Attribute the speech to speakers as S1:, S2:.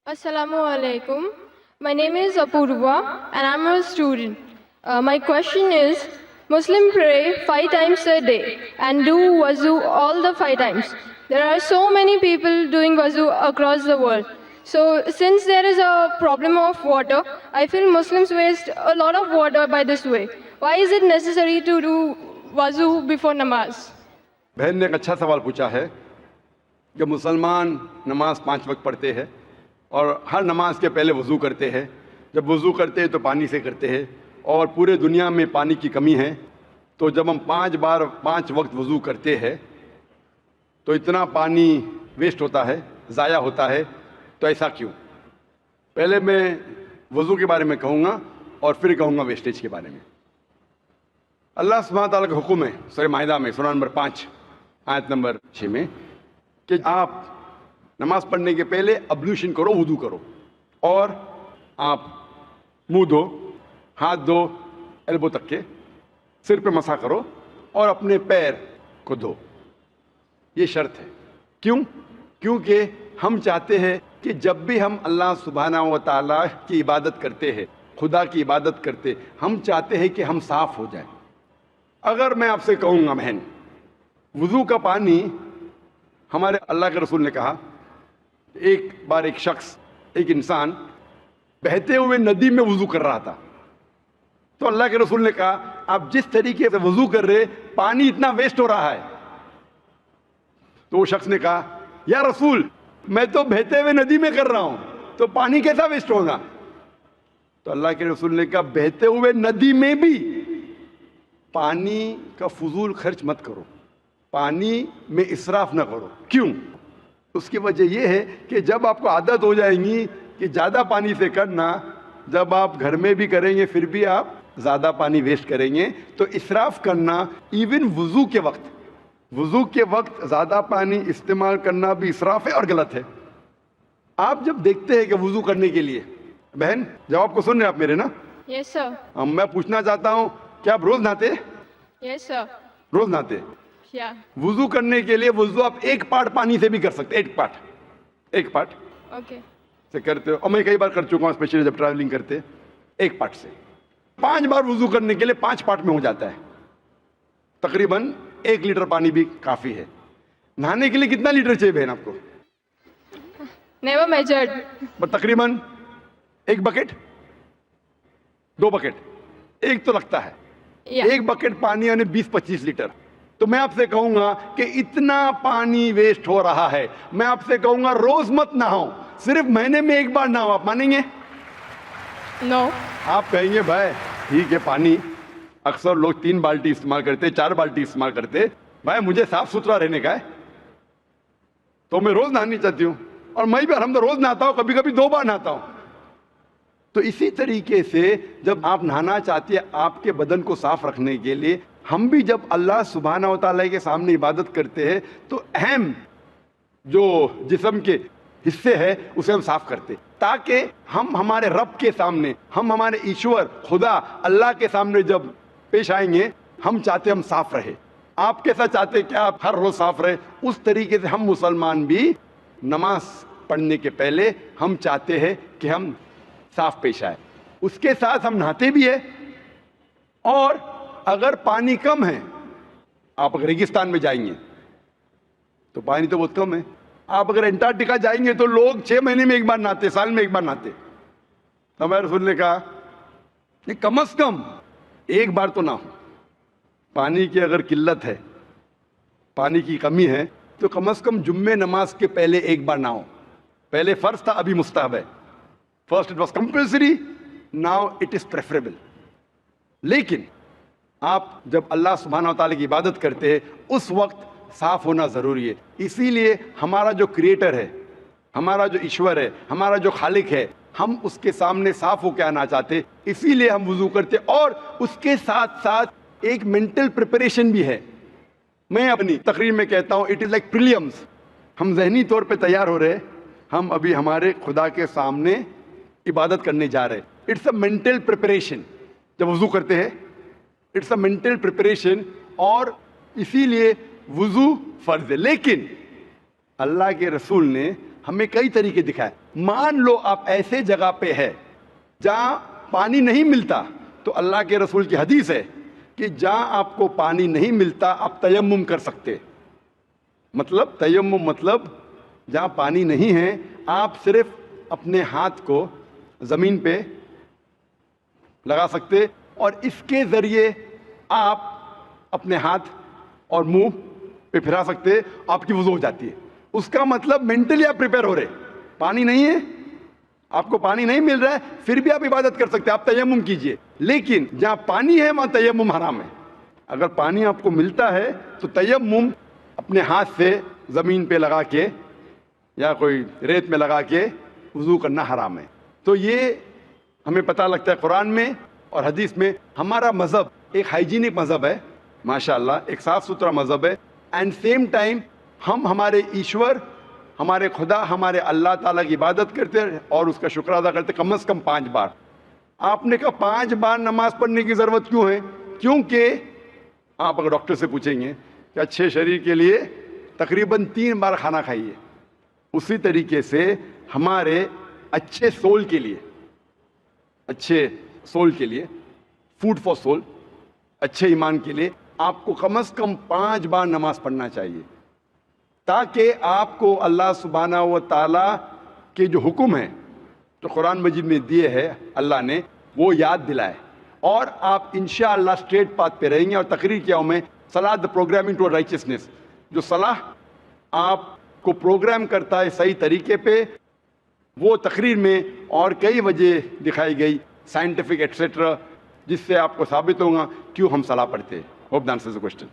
S1: Assalamu alaikum. My name is Apurva and I'm a student. My question is, Muslim pray 5 times a day and do wuzu all the 5 times. There are so many people doing wuzu across the world. So since there is a problem of water, I feel Muslims waste a lot of water by this way. Why is it necessary to do wuzu before namaz?
S2: بہن نے ایک اچھا سوال پوچھا ہے کہ مسلمان نماز 5 وقت پڑھتے ہیں اور ہر نماز کے پہلے وضو کرتے ہیں. جب وضو کرتے ہیں تو پانی سے کرتے ہیں اور پورے دنیا میں پانی کی کمی ہے. تو جب ہم 5 وقت وضو کرتے ہیں تو اتنا پانی ویسٹ ہوتا ہے, ضائع ہوتا ہے. تو ایسا کیوں؟ پہلے میں وضو کے بارے میں کہوں گا اور پھر کہوں گا ویسٹیج کے بارے میں. اللہ سبحانہ تعالیٰ کا حکم ہے سورہ مائدہ میں سورہ نمبر 5 آیت نمبر 6 میں کہ آپ نماز پڑھنے کے پہلے ابلیوشن کرو, وضو کرو, اور آپ منہ دھو, ہاتھ دھو ایلبو تک کے, سر پہ مسح کرو اور اپنے پیر کو دھو. یہ شرط ہے. کیوں؟ کیونکہ ہم چاہتے ہیں کہ جب بھی ہم اللہ سبحانہ و تعالیٰ کی عبادت کرتے ہیں, خدا کی عبادت کرتے, ہم چاہتے ہیں کہ ہم صاف ہو جائیں. اگر میں آپ سے کہوں گا بہن, وضو کا پانی, ہمارے اللہ کے رسول نے کہا ایک بار ایک شخص, ایک انسان بہتے ہوئے ندی میں وضو کر رہا تھا. تو اللہ کے رسول نے کہا آپ جس طریقے سے وضو کر رہے پانی اتنا ویسٹ ہو رہا ہے. تو وہ شخص نے کہا یا رسول میں تو بہتے ہوئے ندی میں کر رہا ہوں تو پانی کیسا ویسٹ ہوگا؟ تو اللہ کے رسول نے کہا بہتے ہوئے ندی میں بھی پانی کا فضول خرچ مت کرو, پانی میں اسراف نہ کرو. کیوں؟ اس کی وجہ یہ ہے کہ جب آپ کو عادت ہو جائیں گی کہ زیادہ پانی سے کرنا, جب آپ گھر میں بھی کریں گے پھر بھی آپ زیادہ پانی ویسٹ کریں گے. تو اسراف کرنا ایون وضو کے وقت زیادہ پانی استعمال کرنا بھی اسراف ہے اور غلط ہے. آپ جب دیکھتے ہیں کہ وضو کرنے کے لیے, بہن جواب کو سن رہے آپ میرے نا؟
S1: Yes sir.
S2: میں پوچھنا چاہتا ہوں کیا آپ روز نہاتے؟
S1: Yes sir.
S2: روز نہاتے.
S1: Yeah.
S2: وضو کرنے کے لیے وضو آپ ایک پارٹ پانی سے بھی کر سکتے, ایک پارٹ
S1: Okay.
S2: سے کرتے ہو. اور میں کئی بار کر چکا ہوں, اسپیشلی جب ٹریولنگ کرتے, ایک پارٹ سے 5 بار وضو کرنے کے لیے 5 پارٹ میں ہو جاتا ہے. تقریباً 1 لیٹر پانی بھی کافی ہے. نہانے کے لیے کتنا لیٹر چاہیے بہن آپ کو؟
S1: Never measured.
S2: تقریباً 1 بکٹ, 2 بکٹ, ایک تو لگتا ہے.
S1: Yeah.
S2: 1 بکٹ پانی یعنی 20-25 لیٹر. تو میں آپ سے کہوں گا کہ اتنا پانی ویسٹ ہو رہا ہے, میں آپ سے کہوں گا روز مت نہاؤ, صرف مہینے میں 1 بار نہاؤ. آپ مانیں گے؟
S1: No.
S2: آپ کہیں گے بھائی ٹھیک ہے, پانی اکثر لوگ 3 بالٹی استعمال کرتے, 4 بالٹی استعمال کرتے, بھائی مجھے صاف ستھرا رہنے کا ہے تو میں روز نہانی چاہتی ہوں, اور میں بھی الحمد روز نہاتا ہوں, کبھی کبھی 2 بار نہاتا ہوں. تو اسی طریقے سے جب آپ نہانا چاہتے ہیں آپ کے بدن کو صاف رکھنے کے لیے, ہم بھی جب اللہ سبحانہ و تعالیٰ کے سامنے عبادت کرتے ہیں تو اہم جو جسم کے حصے ہیں اسے ہم صاف کرتے, تاکہ ہم ہمارے رب کے سامنے, ہم ہمارے ایشور خدا اللہ کے سامنے جب پیش آئیں گے, ہم چاہتے ہم صاف رہے. آپ کیسا چاہتے کہ آپ ہر روز صاف رہے, اس طریقے سے ہم مسلمان بھی نماز پڑھنے کے پہلے ہم چاہتے ہیں کہ ہم صاف پیش آئے. اس کے ساتھ ہم نہاتے بھی ہیں, اور اگر پانی کم ہے, آپ اگر ریگستان میں جائیں گے تو پانی تو بہت کم ہے. آپ اگر انٹارکٹیکا جائیں گے تو لوگ 6 مہینے میں 1 بار نہاتے, سال میں 1 بار نہاتے. تو ہمارے رسول نے کہا کہ کم از کم 1 بار تو نہ ہو. پانی کی اگر قلت ہے, پانی کی کمی ہے, تو کم از کم جمعے نماز کے پہلے 1 بار نہ ہو. پہلے فرض تھا, ابھی مستحب ہے. First it was compulsory, now it is preferable. لیکن آپ جب اللہ سبحانہ و تعالیٰ کی عبادت کرتے ہیں اس وقت صاف ہونا ضروری ہے. اسی لیے ہمارا جو کریٹر ہے, ہمارا جو ایشور ہے, ہمارا جو خالق ہے, ہم اس کے سامنے صاف ہو کے آنا چاہتے, اسی لیے ہم وضو کرتے. اور اس کے ساتھ ساتھ ایک مینٹل پریپریشن بھی ہے. میں اپنی تقریر میں کہتا ہوں اٹ از لائک پریلیمز. ہم ذہنی طور پہ تیار ہو رہے, ہم ابھی ہمارے خدا کے سامنے عبادت کرنے جا رہے. It's a mental preparation. جب وضو کرتے ہیں اٹس اے مینٹل پریپریشن, اور اسی لیے وضو فرض ہے. لیکن اللہ کے رسول نے ہمیں کئی طریقے دکھائے. مان لو آپ ایسے جگہ پہ ہے جہاں پانی نہیں ملتا, تو اللہ کے رسول کی حدیث ہے کہ جہاں آپ کو پانی نہیں ملتا آپ تیمم کر سکتے. مطلب تیمم مطلب جہاں پانی نہیں ہے آپ صرف اپنے ہاتھ کو زمین پہ لگا سکتے اور اس کے ذریعے آپ اپنے ہاتھ اور منہ پہ پھرا سکتے, آپ کی وضو ہو جاتی ہے. اس کا مطلب مینٹلی آپ پریپئر ہو رہے, پانی نہیں ہے, آپ کو پانی نہیں مل رہا ہے, پھر بھی آپ عبادت کر سکتے, آپ تیمم کیجئے. لیکن جہاں پانی ہے وہاں تیمم حرام ہے. اگر پانی آپ کو ملتا ہے تو تیمم اپنے ہاتھ سے زمین پہ لگا کے یا کوئی ریت میں لگا کے وضو کرنا حرام ہے. تو یہ ہمیں پتہ لگتا ہے قرآن میں اور حدیث میں. ہمارا مذہب ایک ہائیجینک مذہب ہے, ماشاءاللہ ایک صاف ستھرا مذہب ہے. اینڈ سیم ٹائم ہم ہمارے ایشور, ہمارے خدا, ہمارے اللہ تعالیٰ کی عبادت کرتے ہیں اور اس کا شکر ادا کرتے کم از کم 5 بار. آپ نے کہا 5 بار نماز پڑھنے کی ضرورت کیوں ہے؟ کیونکہ آپ اگر ڈاکٹر سے پوچھیں گے کہ اچھے شریر کے لیے تقریباً 3 بار کھانا کھائیے, اسی طریقے سے ہمارے اچھے سول کے لیے, اچھے سول کے لیے, فوڈ فار سول, اچھے ایمان کے لیے آپ کو کم از کم 5 بار نماز پڑھنا چاہیے, تاکہ آپ کو اللہ سبحانہ و تعالیٰ کے جو حکم ہیں جو قرآن مجید میں دیے ہیں اللہ نے, وہ یاد دلائے اور آپ انشاءاللہ اسٹریٹ پاتھ پہ رہیں گے. اور تقریر کیا ہوں میں, صلاح دا پروگرامنگ ٹو رائچسنس, جو صلاح آپ کو پروگرام کرتا ہے صحیح طریقے پہ, وہ تقریر میں اور کئی وجہ دکھائی گئی سائنٹیفک ایٹسیٹرا, جس سے آپ کو ثابت ہوگا کیوں ہم صلاح پڑھتے ہیں. Hope the answers the question.